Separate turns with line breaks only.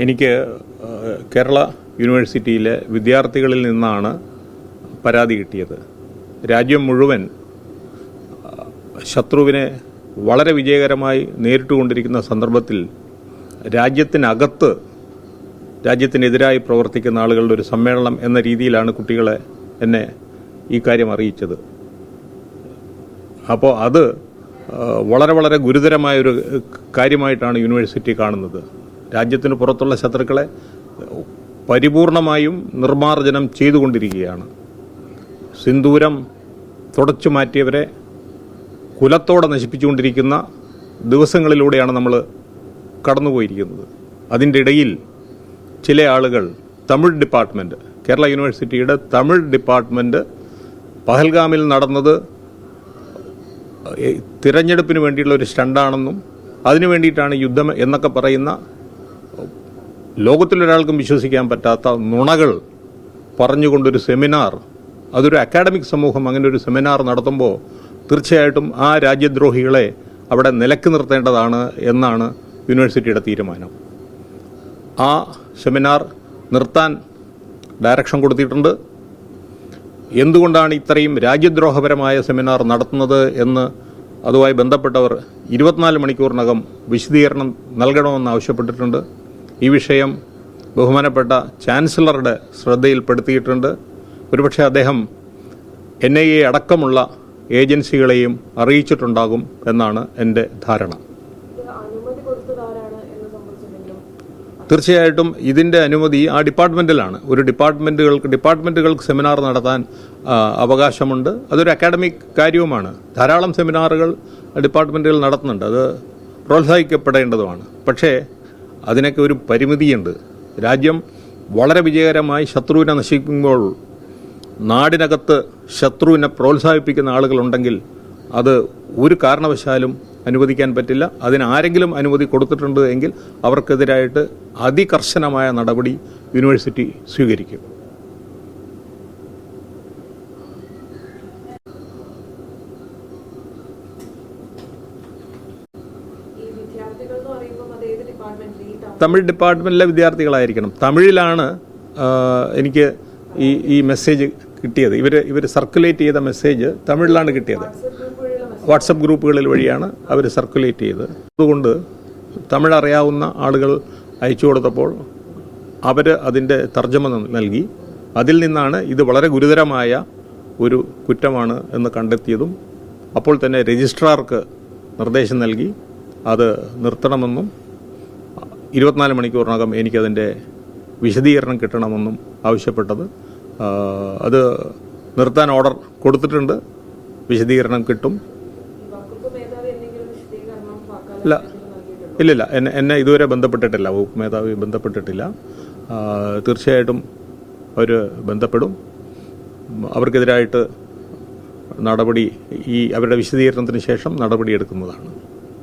എനിക്ക് കേരള യൂണിവേഴ്സിറ്റിയിലെ വിദ്യാർത്ഥികളിൽ നിന്നാണ് പരാതി കിട്ടിയത്. രാജ്യം മുഴുവൻ ശത്രുവിനെ വളരെ വിജയകരമായി നേരിട്ടുകൊണ്ടിരിക്കുന്ന സന്ദർഭത്തിൽ രാജ്യത്തിനകത്ത് രാജ്യത്തിനെതിരായി പ്രവർത്തിക്കുന്ന ആളുകളുടെ ഒരു സമ്മേളനം എന്ന രീതിയിലാണ് കുട്ടികളെ എന്നെ ഈ കാര്യം അറിയിച്ചത്. അപ്പോൾ അത് വളരെ വളരെ ഗുരുതരമായൊരു കാര്യമായിട്ടാണ് യൂണിവേഴ്സിറ്റി കാണുന്നത്. രാജ്യത്തിന് പുറത്തുള്ള ശത്രുക്കളെ പരിപൂർണമായും നിർമ്മാർജ്ജനം ചെയ്തുകൊണ്ടിരിക്കുകയാണ്. സിന്ദൂരം തുടച്ചു മാറ്റിയവരെ കുലത്തോടെ നശിപ്പിച്ചുകൊണ്ടിരിക്കുന്ന ദിവസങ്ങളിലൂടെയാണ് നമ്മൾ കടന്നുപോയിരിക്കുന്നത്. അതിൻ്റെ ഇടയിൽ ചില ആളുകൾ തമിഴ് ഡിപ്പാർട്ട്മെൻറ്റ്, കേരള യൂണിവേഴ്സിറ്റിയുടെ തമിഴ് ഡിപ്പാർട്ട്മെൻറ്റ് പഹൽഗാമിൽ നടന്നത് തിരഞ്ഞെടുപ്പിന് വേണ്ടിയുള്ള ഒരു സ്റ്റണ്ടാണെന്നും അതിനു വേണ്ടിയിട്ടാണ് യുദ്ധം എന്നൊക്കെ പറയുന്ന ലോകത്തിലൊരാൾക്കും വിശ്വസിക്കാൻ പറ്റാത്ത നുണകൾ പറഞ്ഞുകൊണ്ടൊരു സെമിനാർ, അതൊരു അക്കാഡമിക് സമൂഹം അങ്ങനെ ഒരു സെമിനാർ നടത്തുമ്പോൾ തീർച്ചയായിട്ടും ആ രാജ്യദ്രോഹികളെ അവിടെ നിലക്ക് നിർത്തേണ്ടതാണ് എന്നാണ് യൂണിവേഴ്സിറ്റിയുടെ തീരുമാനം. ആ സെമിനാർ നിർത്താൻ ഡയറക്ഷൻ കൊടുത്തിട്ടുണ്ട്. എന്തുകൊണ്ടാണ് ഇത്രയും രാജ്യദ്രോഹപരമായ സെമിനാർ നടത്തുന്നത് എന്ന് അതുമായി ബന്ധപ്പെട്ടവർ 24 മണിക്കൂറിനകം വിശദീകരണം നൽകണമെന്ന് ആവശ്യപ്പെട്ടിട്ടുണ്ട്. ഈ വിഷയം ബഹുമാനപ്പെട്ട ചാൻസലറുടെ ശ്രദ്ധയിൽപ്പെടുത്തിയിട്ടുണ്ട്. ഒരുപക്ഷെ അദ്ദേഹം NIA അടക്കമുള്ള ഏജൻസികളെയും അറിയിച്ചിട്ടുണ്ടാകും എന്നാണ് എൻ്റെ ധാരണ. തീർച്ചയായിട്ടും ഇതിൻ്റെ അനുമതി ആ ഡിപ്പാർട്ട്മെൻറ്റിലാണ്. ഒരു ഡിപ്പാർട്ട്മെൻറ്റുകൾക്ക് സെമിനാർ നടത്താൻ അവകാശമുണ്ട്. അതൊരു അക്കാഡമിക് കാര്യവുമാണ്. ധാരാളം സെമിനാറുകൾ ഡിപ്പാർട്ട്മെൻറ്റുകൾ നടത്തുന്നുണ്ട്. അത് പ്രോത്സാഹിക്കപ്പെടേണ്ടതുമാണ്. പക്ഷേ അതിനൊക്കെ ഒരു പരിമിതിയുണ്ട്. രാജ്യം വളരെ വിജയകരമായി ശത്രുവിനെ നശിക്കുമ്പോൾ നാടിനകത്ത് ശത്രുവിനെ പ്രോത്സാഹിപ്പിക്കുന്ന ആളുകളുണ്ടെങ്കിൽ അത് ഒരു കാരണവശാലും അനുവദിക്കാൻ പറ്റില്ല. അതിനാരെങ്കിലും അനുമതി കൊടുത്തിട്ടുണ്ട് എങ്കിൽ അവർക്കെതിരായിട്ട് അതികർശനമായ നടപടി യൂണിവേഴ്സിറ്റി സ്വീകരിക്കും. തമിഴ് ഡിപ്പാർട്ട്മെന്റിലെ വിദ്യാർത്ഥികളായിരിക്കണം. തമിഴിലാണ് എനിക്ക് ഈ മെസ്സേജ് കിട്ടിയത്. ഇവർ സർക്കുലേറ്റ് ചെയ്ത മെസ്സേജ് തമിഴിലാണ് കിട്ടിയത്. വാട്സപ്പ് ഗ്രൂപ്പുകളിൽ വഴിയാണ് അവർ സർക്കുലേറ്റ് ചെയ്തത്. അതുകൊണ്ട് തമിഴ് അറിയാവുന്ന ആളുകൾ അയച്ചു കൊടുത്തപ്പോൾ അവർ അതിൻ്റെ തർജ്ജമ നൽകി. അതിൽ നിന്നാണ് ഇത് വളരെ ഗുരുതരമായ ഒരു കുറ്റമാണ് എന്ന് കണ്ടെത്തിയതും അപ്പോൾ തന്നെ രജിസ്ട്രാർക്ക് നിർദ്ദേശം നൽകി അത് നിർത്തണമെന്നും 24 മണിക്കൂറിനകം എനിക്കതിൻ്റെ വിശദീകരണം കിട്ടണമെന്നും ആവശ്യപ്പെട്ടത്. അത് നിർത്താൻ ഓർഡർ കൊടുത്തിട്ടുണ്ട്. വിശദീകരണം കിട്ടും. ഇല്ലില്ല, എന്നെ ഇതുവരെ ബന്ധപ്പെട്ടിട്ടില്ല. വകുപ്പ് മേധാവി ബന്ധപ്പെട്ടിട്ടില്ല. തീർച്ചയായിട്ടും അവർ ബന്ധപ്പെടും. അവർക്കെതിരായിട്ട് നടപടി അവരുടെ വിശദീകരണത്തിന് ശേഷം നടപടിയെടുക്കുന്നതാണ്.